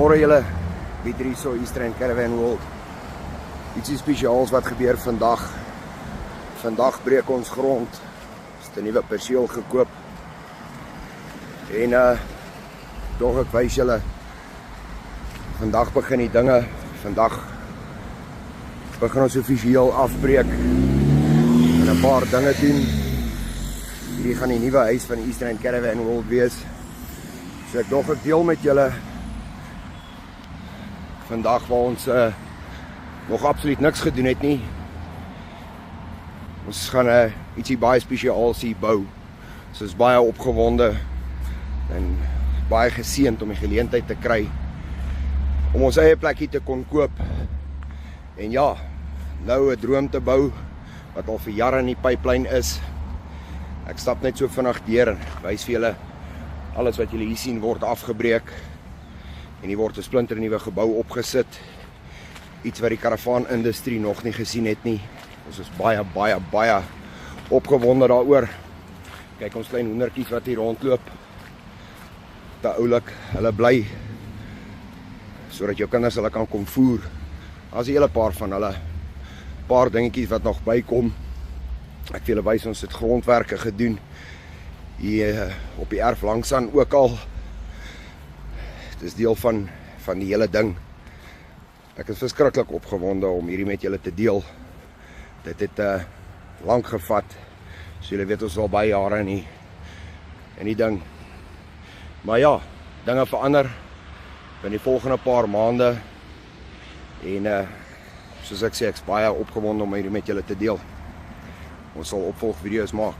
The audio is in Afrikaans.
Môre julle, Pieter hier so, Eastern Caravan World. Ietsie spesiaals wat gebeur vandag. Vandag breek ons grond. Is 'n nuwe perseel gekoop. En toch ek wys julle, vandag begin die dinge. Vandag begin ons offisieel afbreek en 'n paar dinge doen. Hierdie gaan die nuwe huis van Eastern Caravan World wees. So ek deel met julle vandag waar ons nog absoluut niks gedoen het nie. Ons gaan ietsie baie spesiaals hier bou. So is baie opgewonde en baie geseënd om die geleentheid te kry om ons eie plekkie te kon koop. En ja, nou 'n droom te bou wat al vir jare in die pipeline is. Ek stap net so vinnig deur en wys vir julle alles wat julle hier sien word afgebreek en hier word 'n splinter nuwe gebou opgesit. Iets wat die karavaan industrie nog nie gesien het nie. Ons is baie opgewonde daaroor. Kyk ons klein hoendertjies wat hier rondloop. Te oulik, hulle bly sodat jou kinders hulle kan kom voer. As 'n hele paar van hulle, paar dingetjies wat nog bykom. Ek wil julle wys ons het grondwerke gedoen hier op die erf langsaan ook al. Dit is deel van die hele ding. Ek is verskriklik opgewonde om hierdie met julle te deel. Dit het lank gevat. So julle weet ons al baie jare in die ding. Maar ja, dinge verander in die volgende paar maande. En soos ek sê, ek is baie opgewonde om hierdie met julle te deel. Ons sal opvolgvideo's maak.